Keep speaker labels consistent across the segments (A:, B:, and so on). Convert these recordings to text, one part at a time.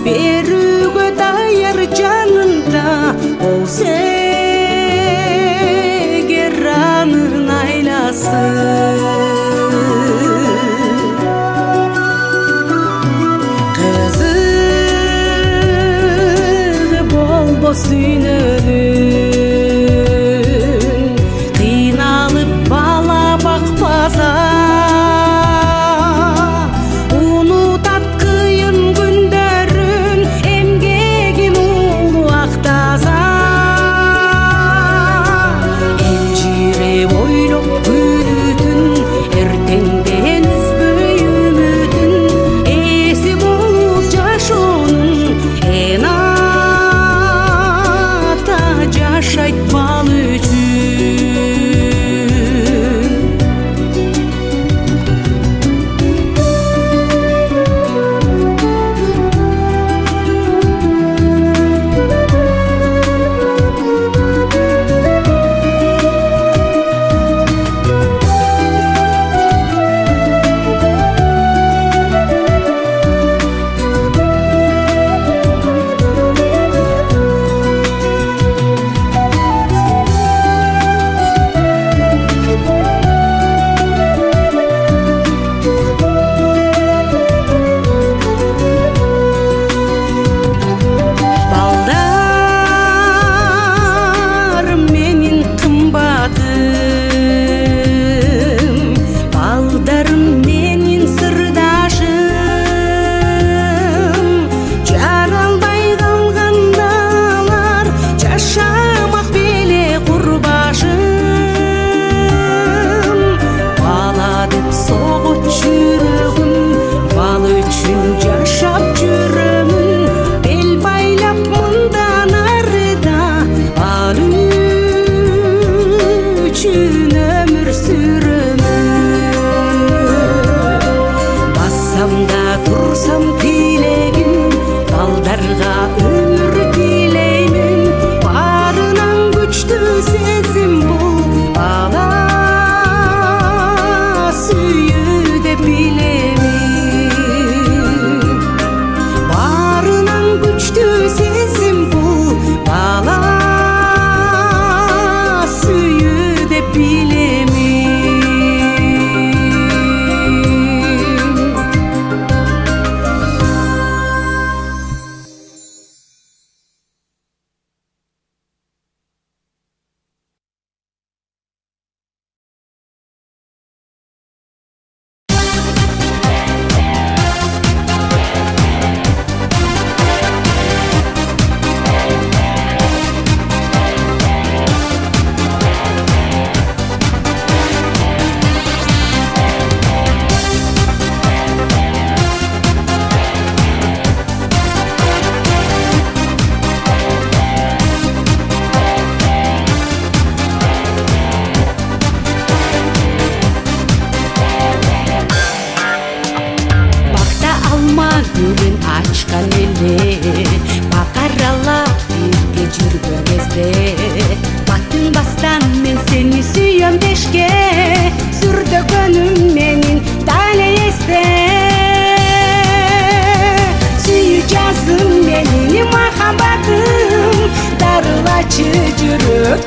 A: берүүгө даяр жанында болса эгер анын айласы кызыгы болбос дүйнөнүн кыйналып бала бакпаса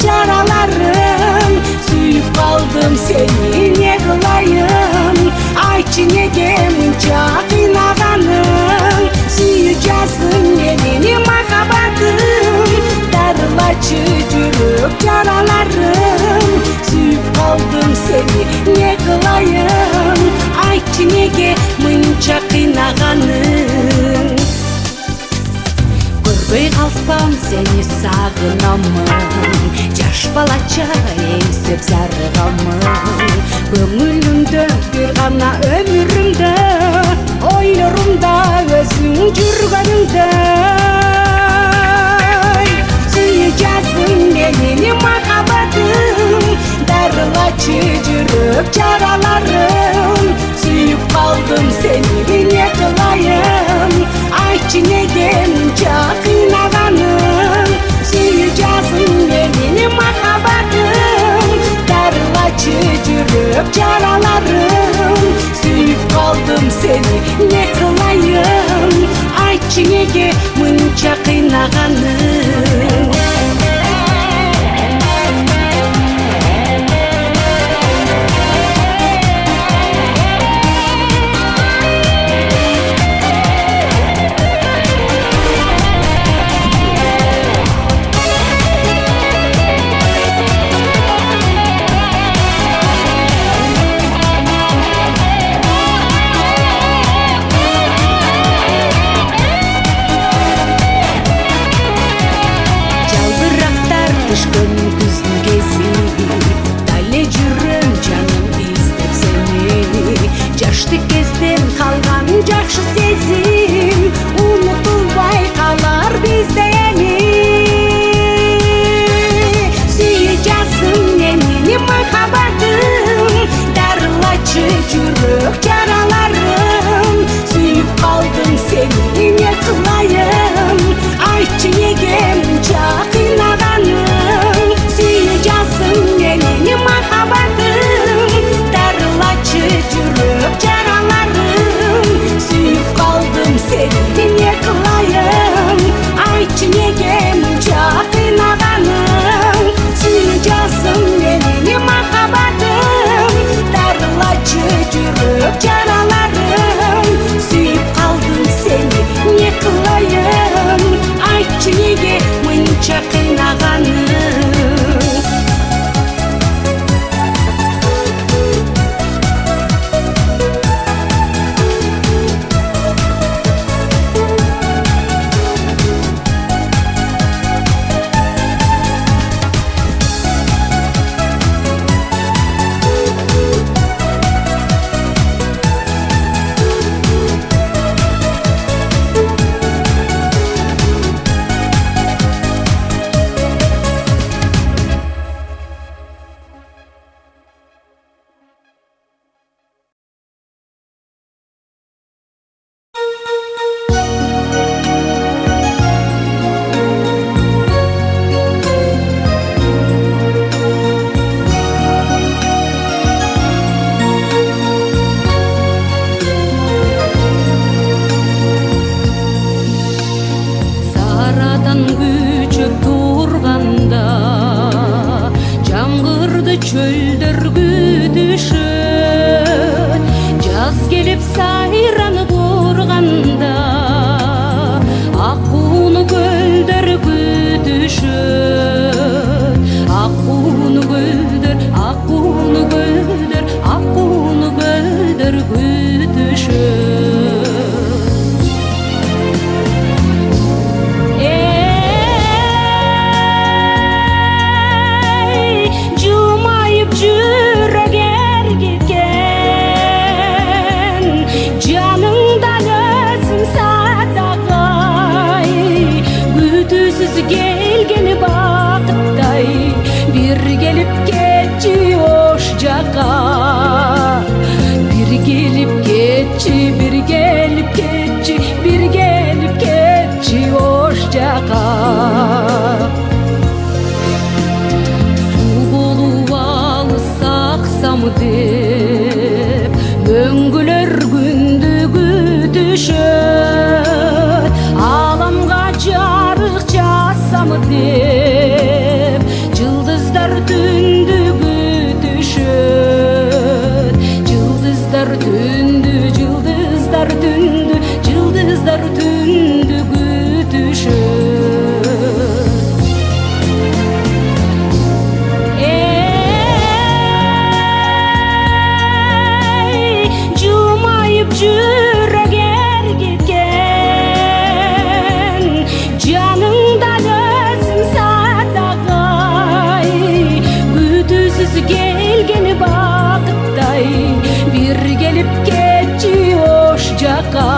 B: Жараларым сүйүп калдым сени не кылайын айтчы неге мынча кыйнаганың сүйүп жаздың мени махаббатым дарылачы жүрөк жараларым сүйүп калдым сени не кылайын айтчы неге мынча кыйнаганың көрбөй калсам сени сагынамын жаш балача эңсеп зарыгамын көңүлүмдө бир гана өмүрүмдө ойлорумда өзүң жүргөнүңдө сүйүп жаздың мени махаббатым дарылачы жүрөк жараларым сүйүп калдым сени не кылайын айтчы неге мынча кыйнаганың сүйүп жаздың мени махаббатым дарылачы жүрөк жараларым сүйүп калдым сени не кылайын айтчы
A: айтчы неге мынча кыйнаганың? Жакшы сезим унутулбай калар бизде эми. Сүйөжасың мени махаббатым, дарылачы жүрөк жараларым. Сүйүп калдым сени эмне кылайын, айтчы неге мынча кыйнаганың? Сүйөжасың мени махаббатым, дарылачы жүрөк жараларым. Сүйүп калдым сени эмне кылайын, айтчы неге мынча кыйнаганың? Сүйөжасың мени махаббатым, дарылачы жүрөк жараларым. Сүйүп калдым сени эмне кылайын, айтчы неге мынча кыйнаганың?
B: Çölдөр güdüşüt, jaz kelip sayranıp urganda, akunu gölдөр güdüşüt, akunu gölдөр, akunu gölдөр, akunu gölдөр güdüşüt. Жүрөк эргиткен, жаныңдан өзүң сатагай, күтүүсүз келген бакыттай, бир келип кетчи ош жака, бир келип кетчи, бир келип кетчи, бир келип кетчи ош жака. Деп мөңгүлөр күндү күтүшөт, аламга жарык жасамы деп жылдыздар түндү күтүшөт, жылдыздар түндү, жылдыздар түндү, жылдыздар түндү күтүшөт. Жүрөк эргиткен, жаныңдан өзүң сатагай, күтүүсүз келген бакыттай, бир келип кетчи ош жака,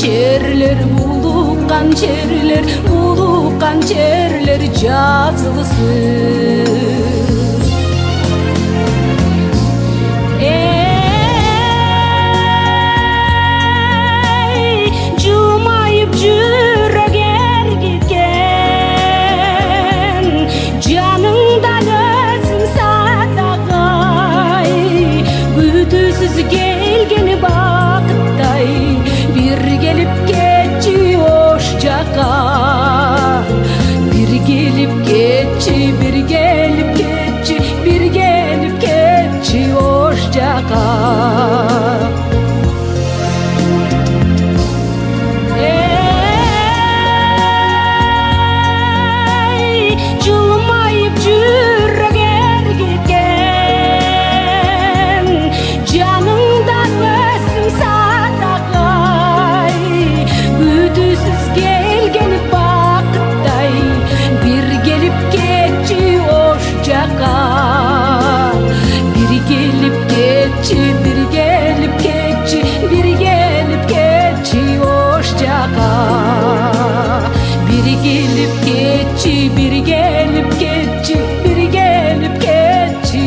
B: çerler, bulukkan çerler, bulukkan çerler yazılsın. Ey cılmayıp jürek ergitken, canыңdan özün sadagay, gütüsüz gelgeni bakıtтай, bir gelip ketçi oş jaka, bir gelip ketçi, bir gelip ketçi, bir gelip ketçi oş jaka. Bir gelip ketçi, bir gelip ketçi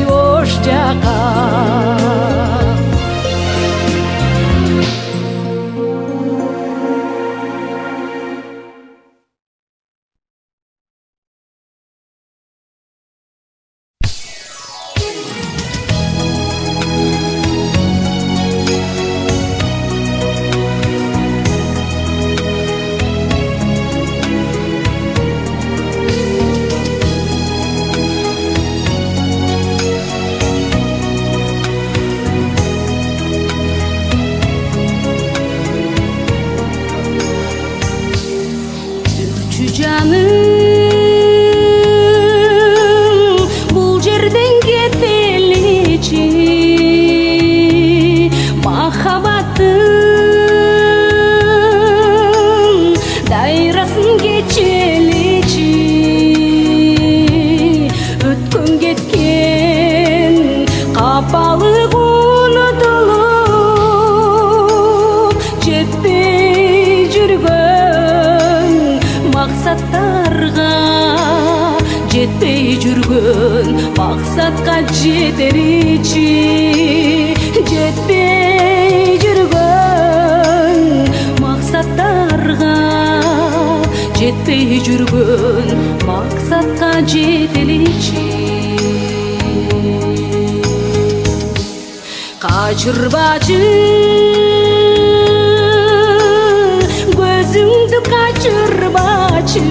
B: hoşçaka. Жетпей жүргөн максатка жетер ичи, жетпей жүргөн максаттарга, жетпей жүргөн максатка жетеличи. Качырбачы көзүңдү, качырбачы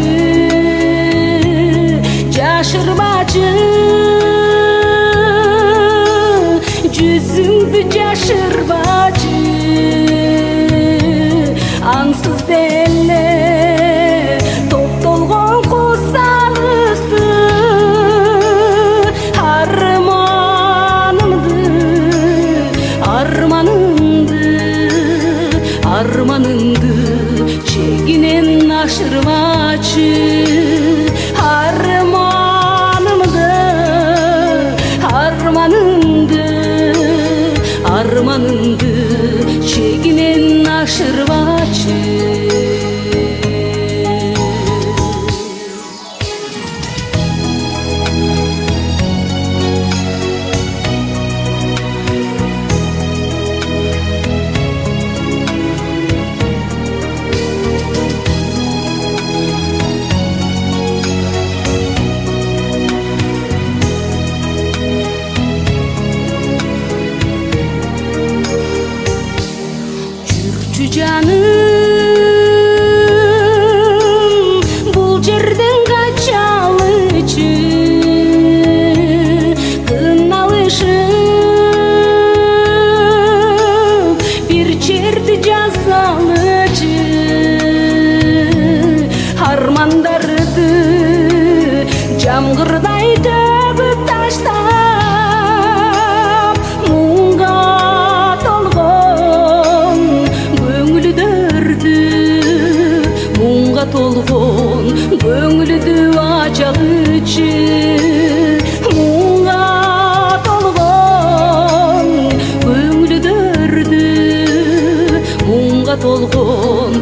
B: жашырбачы, жүзүңдү жашырбачы, ансыз деле топтолгон кусалыкты, арманыңды чегинен ашырбачы, арманыңды чегинен ашырбачы. Жаным, бул жерден качалычы, кыналышып бир черти жазалычы, армандарды жамгырдай төгүп таштап, муңга толгон көңүлдү ачагычы, муңга толгон көңүлдөрдү, муңга толгон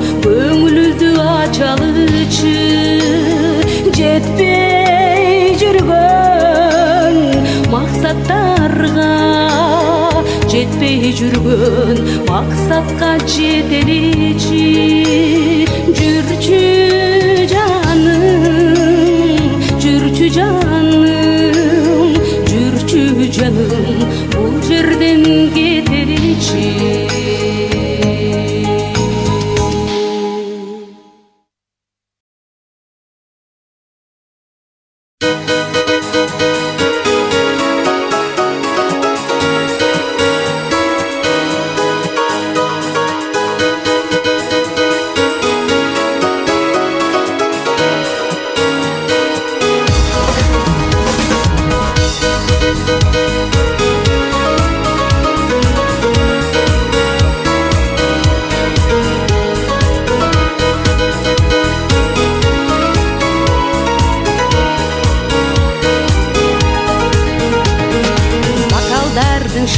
B: жаткычы жетпей жүргөн максаттарга жетпей жүргөн максатка жетеличи жүрчү жаным бул жерден кетеличи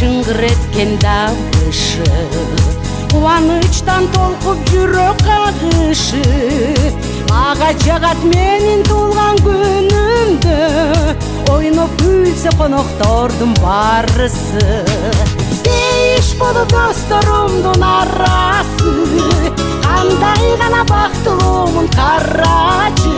A: шыңғыреткен дауышы қуанычтан толқып жүрек қағышы мага жагат менин туулган күнүмдө ойноп күлсө коноктордун барысы дейиш болуп досторумдун арасы кандай гана бактылуумун карачы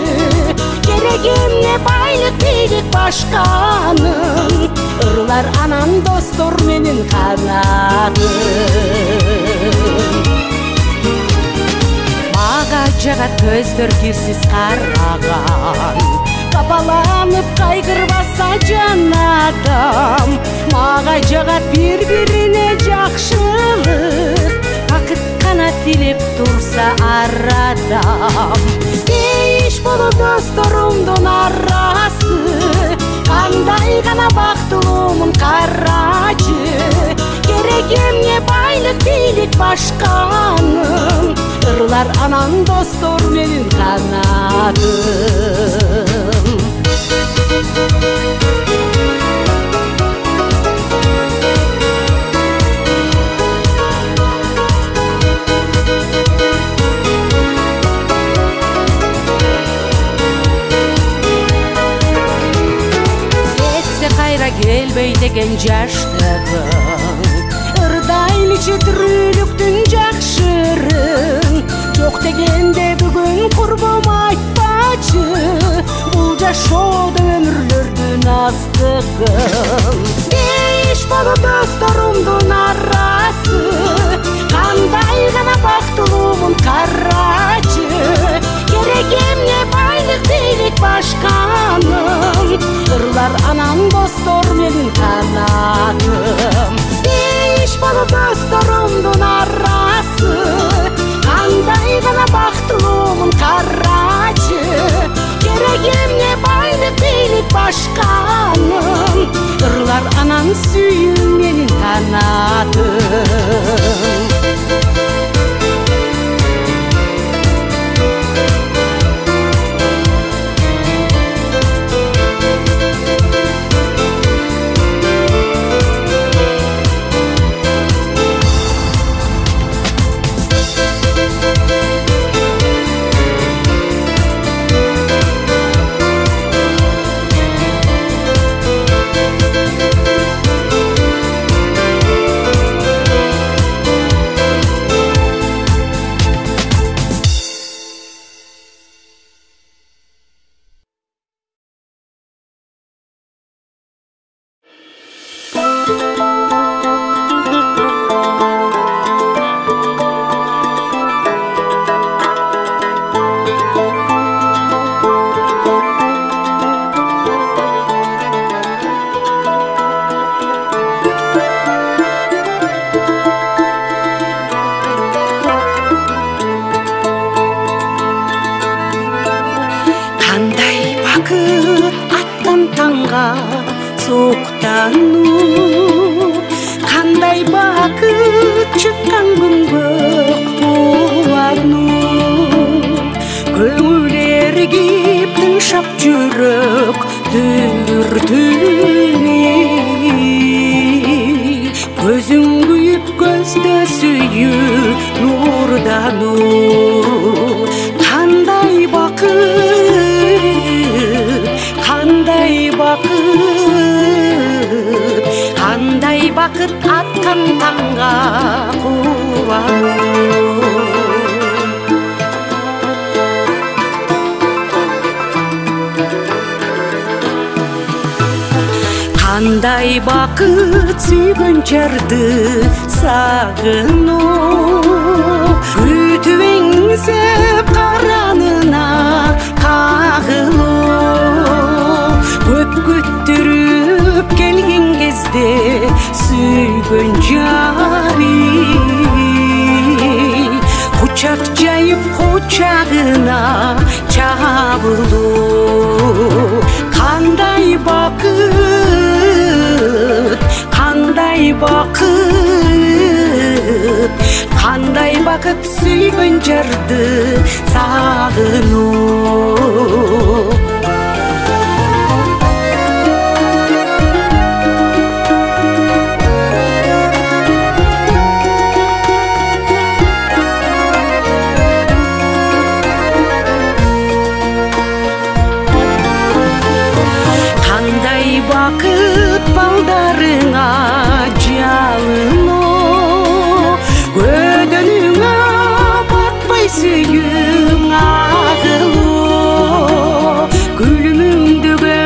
A: керек эмне байлык бийлик башканын ырлар анан достор менин канатым мага жагат көздөр кирсиз караган капаланып кайгырбаса жан адам мага жагат бири-бирине жакшылык бакыт гана тилеп турса ар адам дейиш болуп досторумдун арасы кандай гана бактылуумун карачы керек эмне байлык бийлик башканын ырлар анан достор менин канатым келбей деген жаштыгың ырдайлы четирүүлүктүн жакшырын жок дегенде бүгүн курбум айтпачы бул жашоодо өмүрлөрдүн астыгын дейиш болуп досторумдун арасы кандай гана бактылуумун карачы керек эмне байлык бийлик башканын ырлар анан достор менин канатым дейиш болуп досторумдун арасы кандай гана бактылуумун карачы керек эмне байлык бийлик башканын ырлар анан сүйүү менин канатым суктануу кандай бакыт чыккан күнгө кубануу көңүл эргип тыншап жүрөк дүртүнү көзүң күйүп көздө сүйүү нурдануу кандай бакыт бақыт атқан таңға қуану. Қандай бақыт сүйген жарды сағыну, күтіп еңсеп қаранына қағылу. Көп күттіріп келген кезде сүйген жары, құшақ жайып құшағына жабылу. Қандай бақыт, қандай бақыт, қандай бақыт сүйген жарды сағыну. Бақыт балдарыңа жалыну, көдөнүңө батпай сүйүң ағылу. Күлүмүңдөгө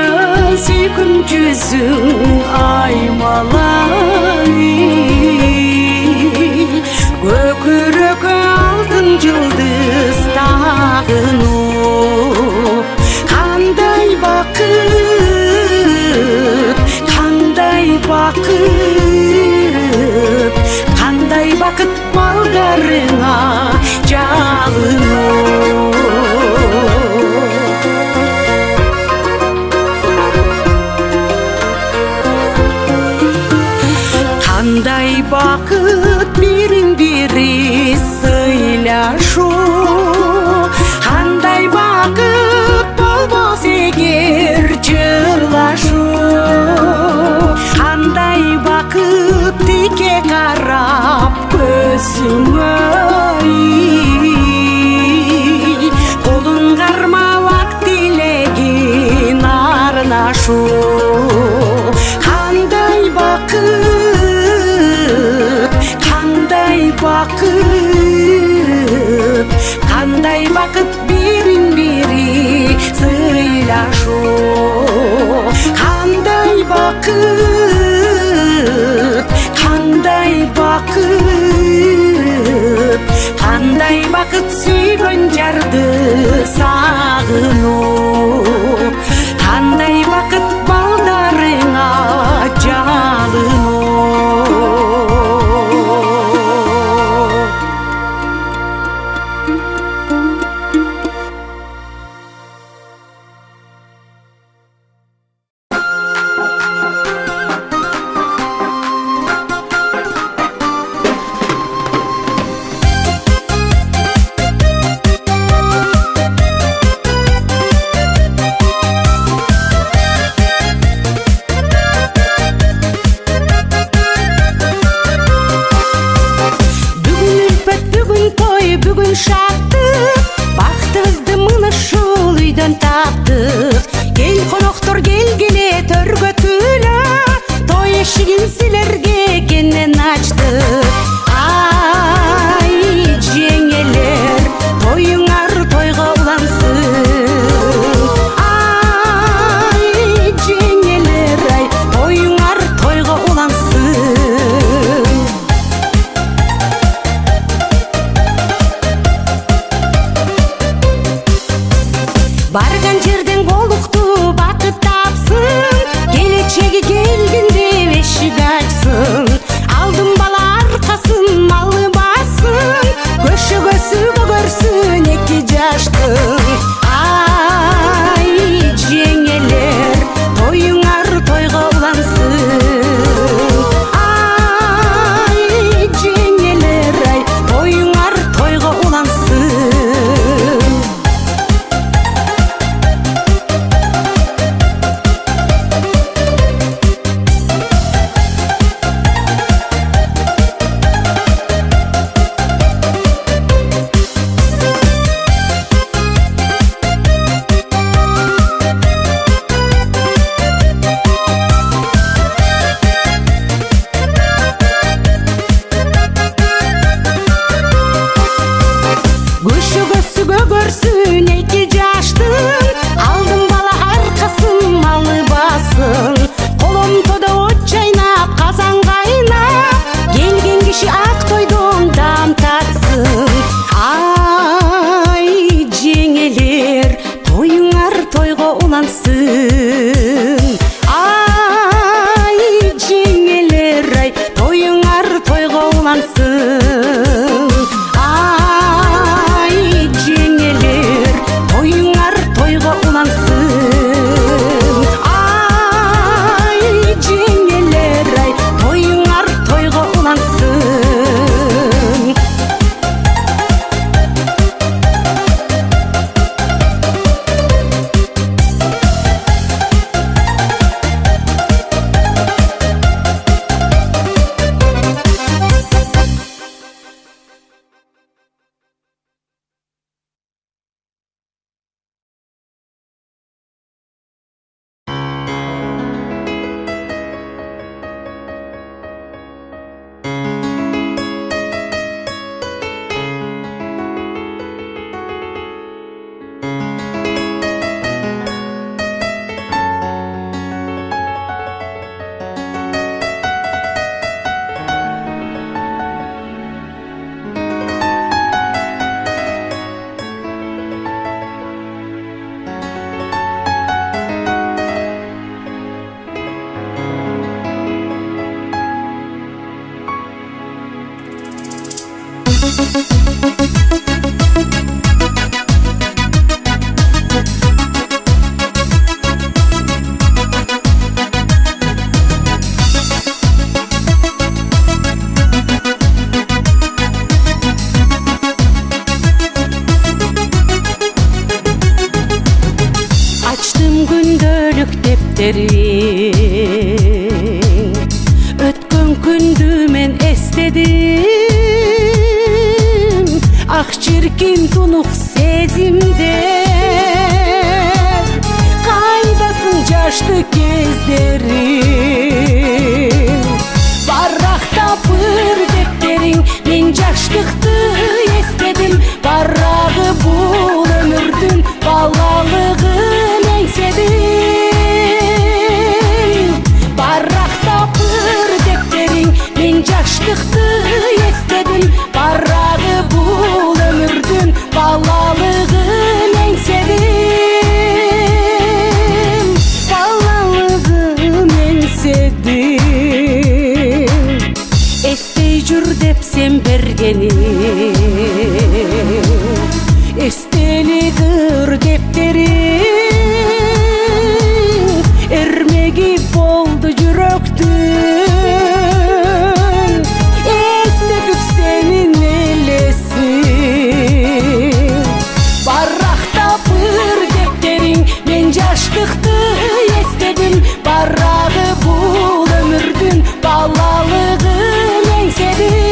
A: сүйкүм жүзүң аймалай, көкүрөккө алтын жылдыз тагыну. Кандай бақыт, қандай бақыт, қандай бақыт балдарыңа жалыну. Қандай бақыт бірін-бірі сыйлашу, қандай бақыт болбос егер жырлашу. Қандай бақыт тике қарап көзіңе, қолын қармалақ тілегін арнашу. Қандай бақыт, қандай бақыт, қандай бақыт бірін-бірі сыйлашу. Қандай бақыт, қандай бақыт, қандай бақыт сүйген жарды сағыну. Қандай бақыт балдарыңа жалыну. Бүгін шаттық, бақытымызды мына шул үйден таптық. Кел қонақтар келгеле төрге түлі, той ешігін сілерге кеннен аштық. Ай, жеңелер, тойыңар тойға улансын. Ай, жеңелер, ай, тойыңар тойға улансын. Барған жерден болуқты бақыт тапсын, келечегі келгенде бешік açsın. Алдым бала арқасын, малы басын, көші-көсі көрсін екі жаштың. Ай, жеңелер, тойыңар тойға улансын. Ай, жеңелер, ай, тойыңар тойға улансын. тойго улансын. Ай жеңелер ай тоюңар тойго улансын. Ай жеңелер тоюңар тойго улансын. Ай жеңелер ай тоюңар тойго улансын. Açtım gündölük defterin, ötkön kündü men estedim. Ah çirkin tunuk sezimde, kaydasın jaşlı кездерим. Barrakta pır defterin, men jaşlıkты естедим. Barragы бул өмүрдүн балалыгын эңседим. Barrakta pır defterin, men jaşlıkты естедим. Barragы бул өмүрдүн балалыгын эңседим. Балалыгын эңседим. Эстей жүр деп сен бергеним, эстелик ыр дептериң, эрмеги болду жүрөктүн, эстетип сенин элесин. Баракта пыр дептериң, мен жаштыкты эстедим. Барагы бул өмүрдүн балалыгын эңседим.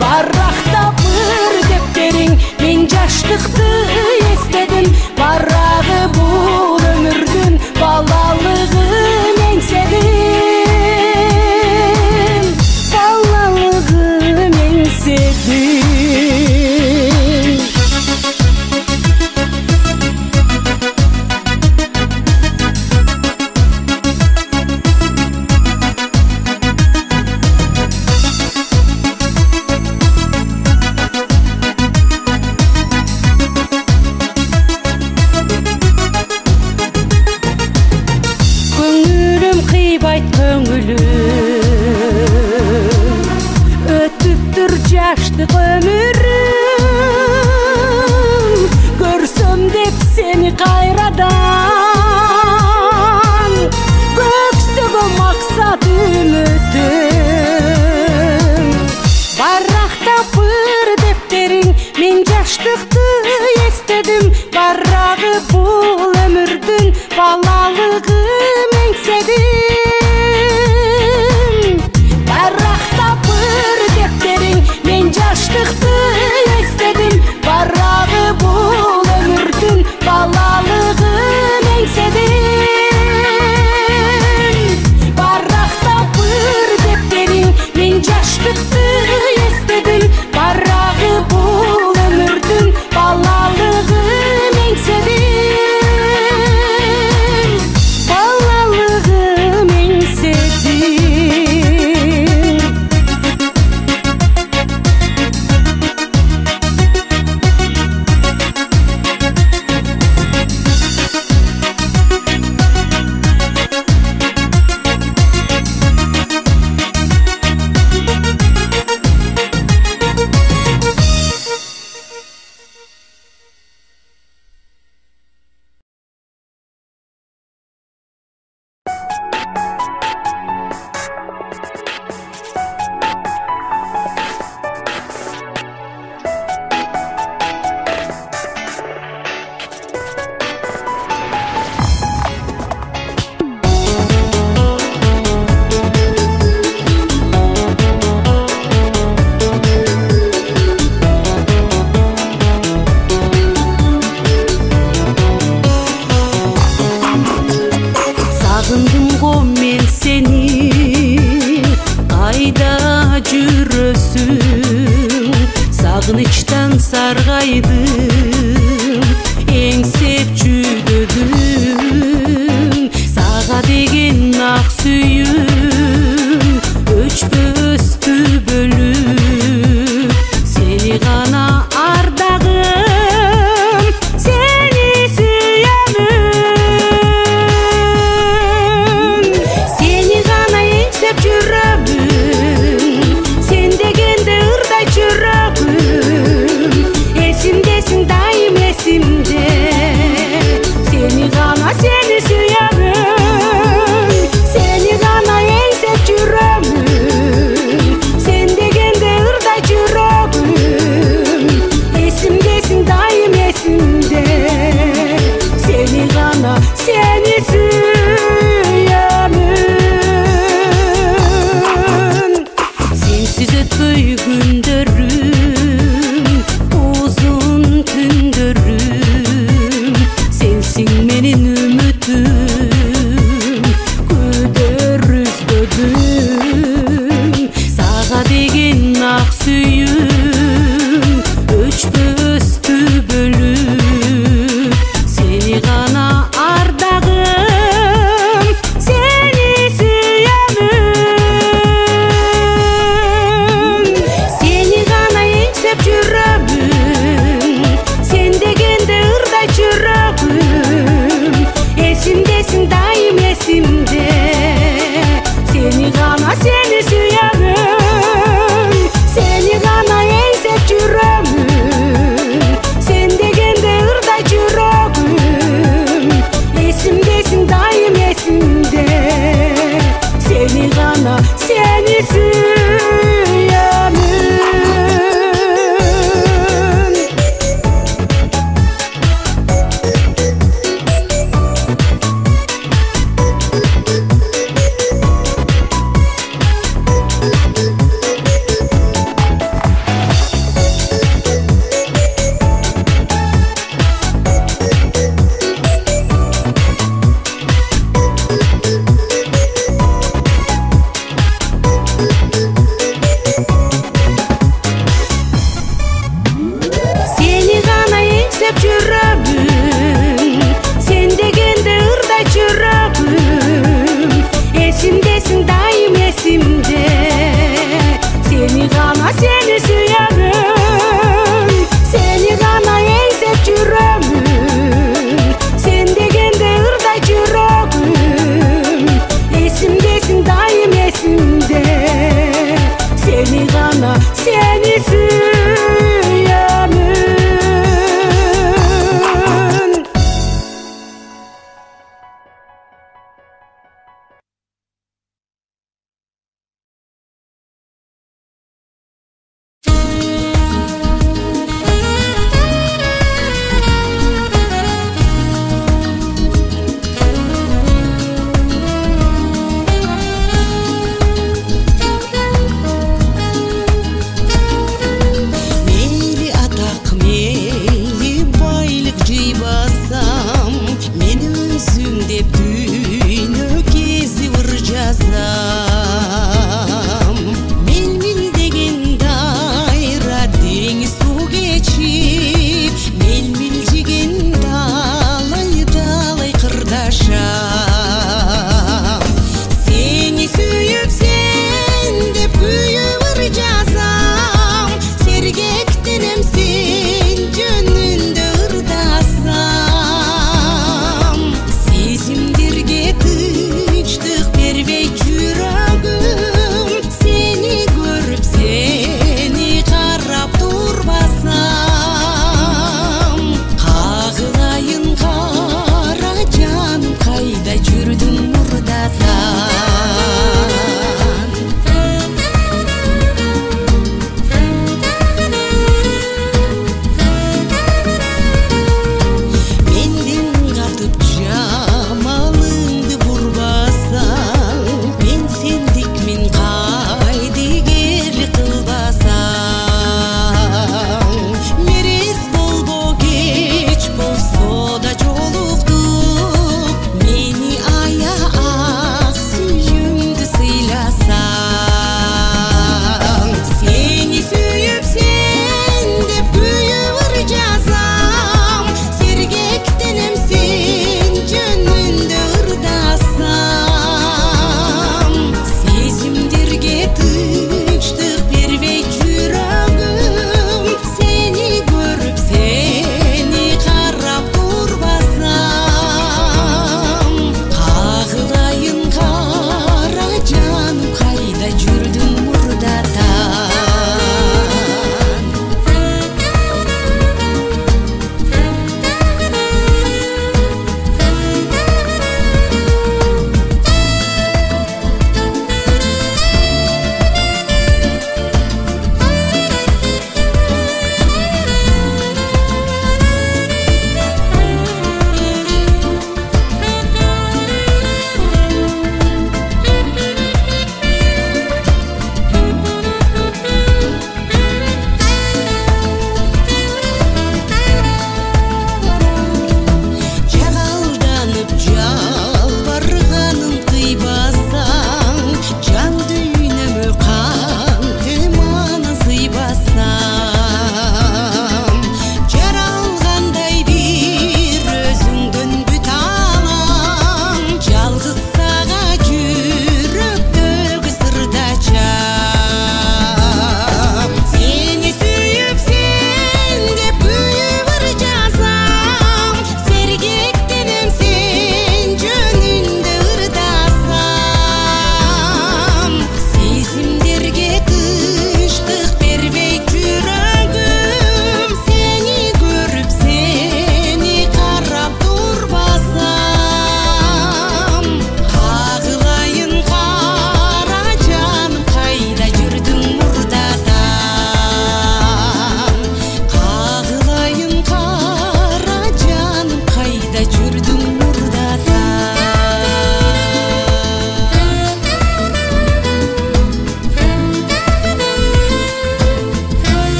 A: Баракта пыр дептериң, мен жаштыкты эстедим. Барагы бул өмүрдүн балалыгын эңседим. Балалыгын эңседим. Көңүлүм кыйбайт көңүлүм, өтүптүр жаштык өмүрүм. Көрсөм деп сени кайрадан, көксөгө максат үмүтүм. Баракта пыр дептериң, мен жаштыкты эстедим. Барагы бул өмүрдүн балалыгын эңседим. Баракта пыр дептериң, мен жаштыкты эстедим. Барагы бул өмүрдүн балалыгын эңседим. Баракта пыр дептериң, мен жаштыкты эстедим. Барагы бул өмүрдүн балалыгын эңседим.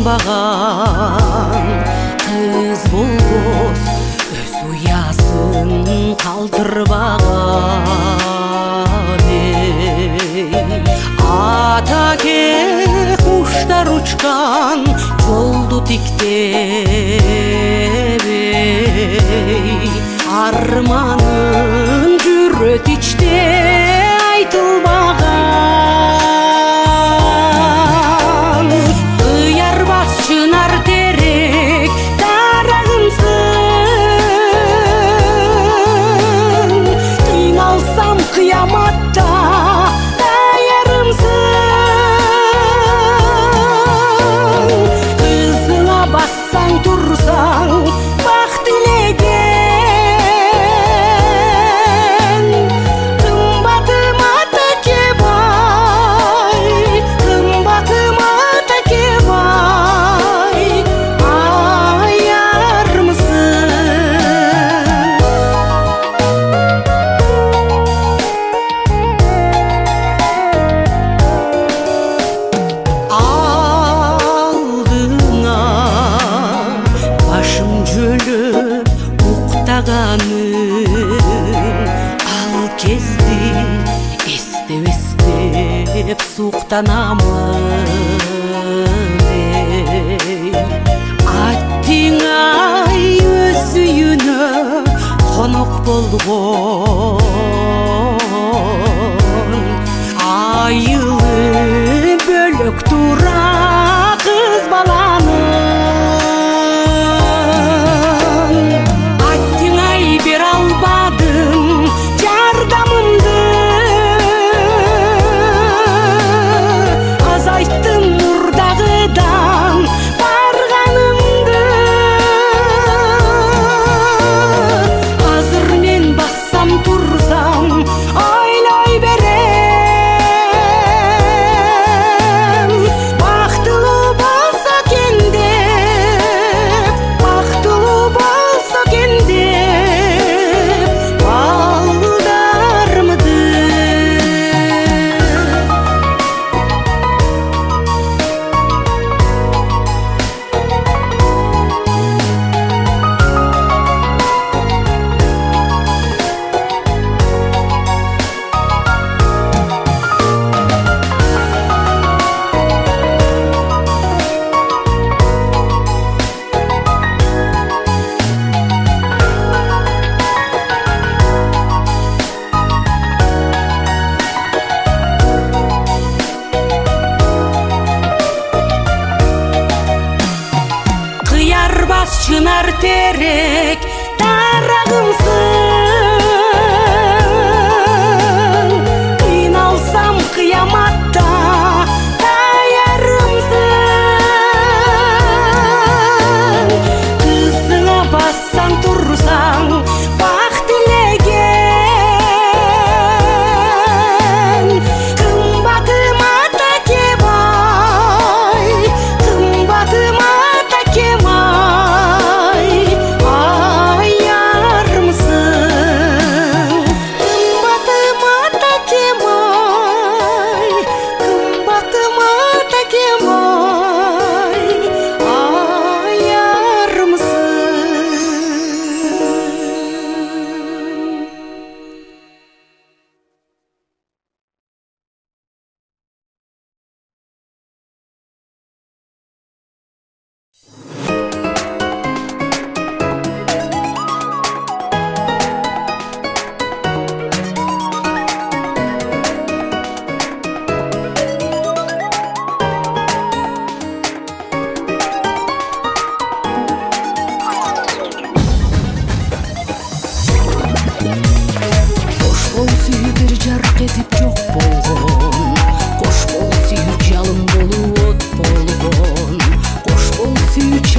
B: ынбаған қыз болбос өз уясын қалдырбаған атаке куштар учкан жолду тиктеп арманын жүрөт ичте айтылбаган ыярбас чынар терек дарагымсың кыйналсам кыяматта даярымсың кызыңа бассаң турсаң бак тилеген кымбатым атакебай аярмысың алдыңа башым жөлөп уктаганың ал кезди эстеп эстеп суктанамын аттиңай өз үйүнө конок болгон айылы бөлөк тура кыз баланын аттиңай бере албадым жардамымды азайттым мурдагыдан барганымды азыр мен бассам турсам ойлой берем бактылуу болсо экен деп балдармыды кыярбас чынар терек дарагымсың кыйналсам кыяматта даярымсың кызыңа бассаң турсаң бак тилеген кымбатым атакебай аярмысың Süt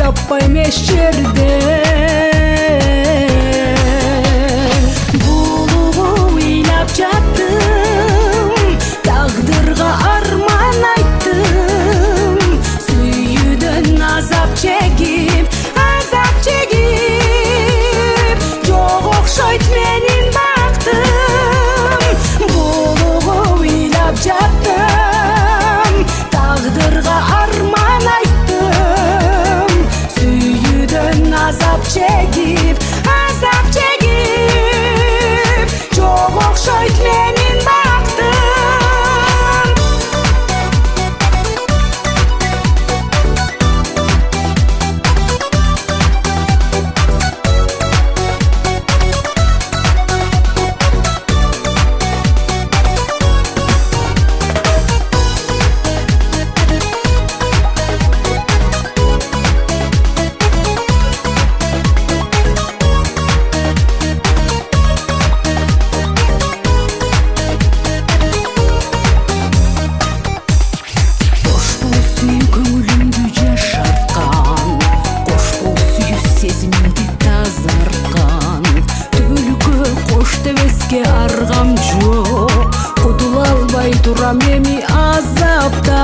A: таппай эмес жерден. Булугу ыйлап жаттым, тагдырга арман айттым, сүйүүдөн азап чегип жок окшойт менин бактым. Булугу ыйлап жаттым, тагдырга арман айттым, сүйүүдөн азап чегип жок окшойт менин бактым. Аргам жок, кутула албай турам эми азаптан.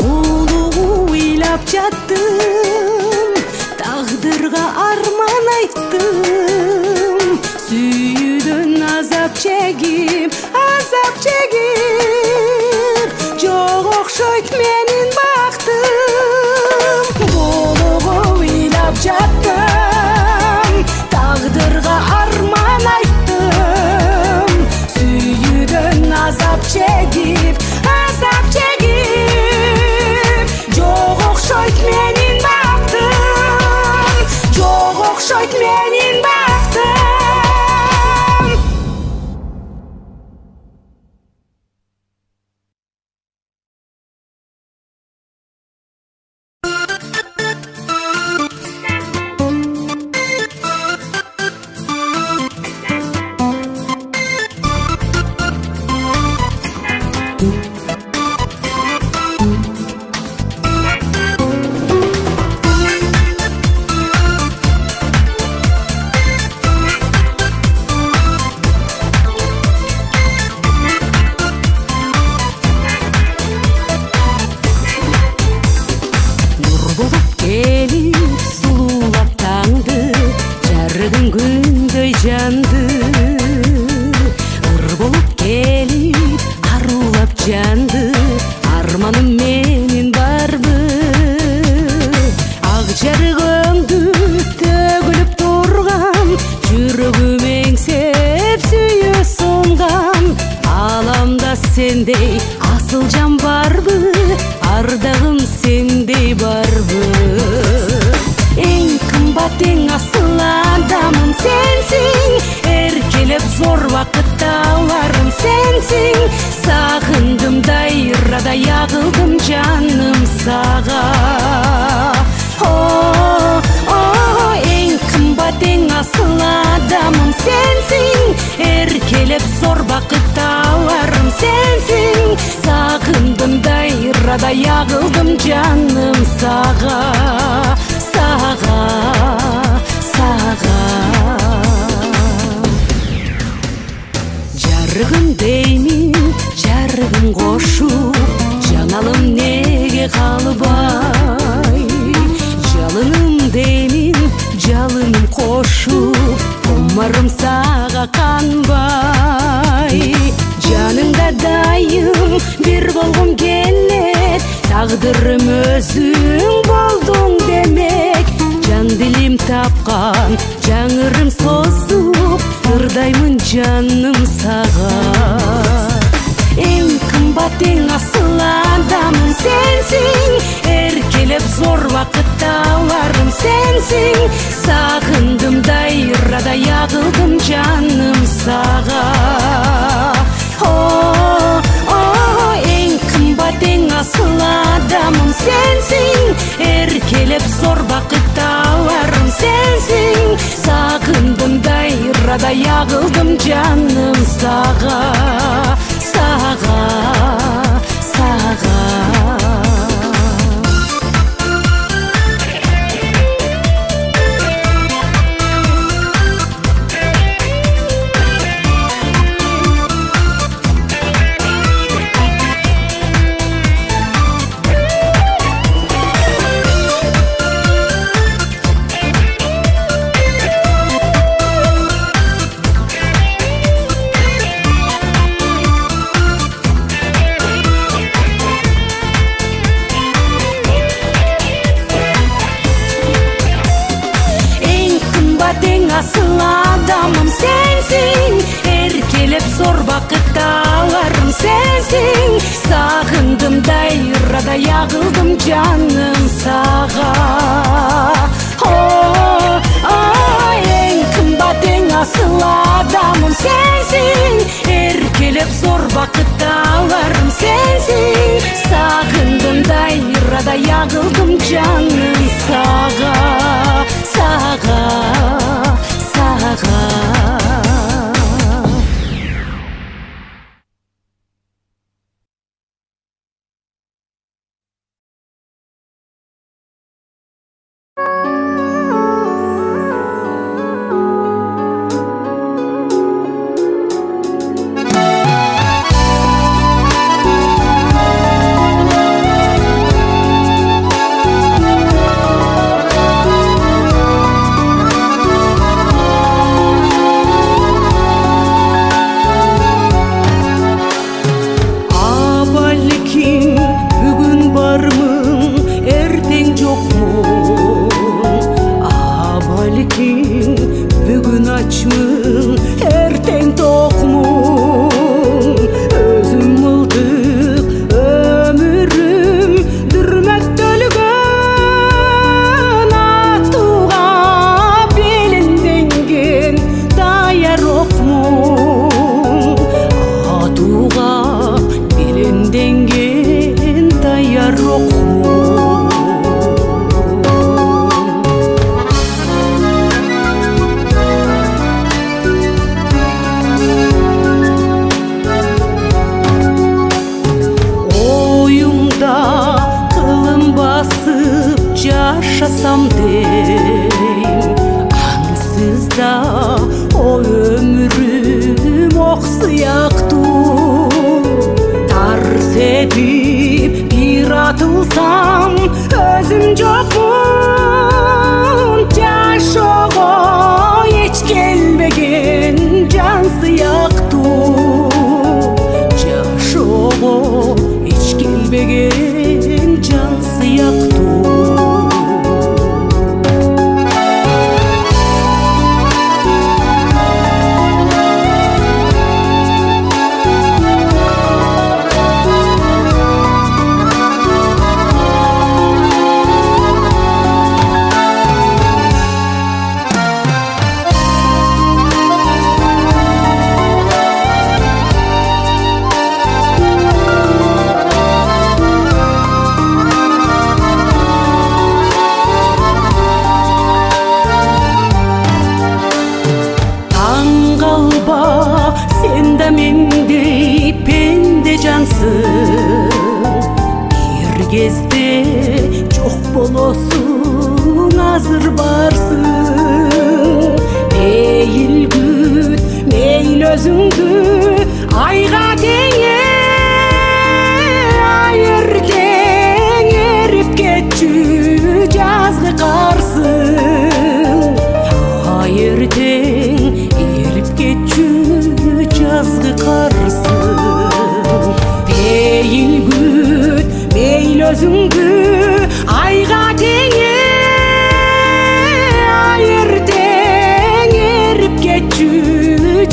A: Улугу ыйлап жаттым, тагдырга арман айттым, сүйүүдөн азап чегип жок окшойт менин бактым. Улугу ыйлап жаттым, тагдырга арман айттым, сүйүүдөн азап чегип жок окшойт менин бактым, жок окшойт менин бактым. Күндөй жанды, ыр болуп келип арулап жанды, арманым менин барбы. Ак жарыгымды төгүлүп турган, жүрөгүм эңсеп сүйүү сунган, аламда сендей асыл жан барбы, ардагым сендей барбы. Эң кымбат, эң асыл адамым сенсиң, эркелеп зор вакытта аларым сенсиң. Сагындым дайрада ягылдым жаным сага. Эң кымбат, эң асыл адамым сенсиң, эркелеп зор вакытта аларым сенсиң. Сагындым дайрада ягылдым жаным сага. Жарыгым деймин, жарыгым кошуп, жаналым неге калбай. Жалыным деймин, жалыным кошуп, омарым сага канбай. Жаныңда дайым бир болгум келет, тагдырым өзүң болдуң демек. Жан дилим тапкан, жаңырым созуп, ырдаймын жаным сага. Эң кымбат, эң асыл адамым сенсиң, эркелеп зор вакытта аларым сенсиң. Сагындым дайрада ягылдым жаным сага. Эң кымбат, эң асыл адамым сенсиң, эркелеп зор вакытта аларым сенсиң. Сагындым дайрада ягылдым жаным сага. Сага.
B: бақытталарым сенсің. Сағындым дайрада яғылдым жаным саға. Ең қымбат ең асыл адамым сенсің. Еркелеп зор бақытталарым сенсің. Сағындым дайрада яғылдым жаным саға, саға, саға.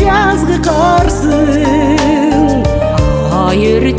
A: Yazgı karsın, ayır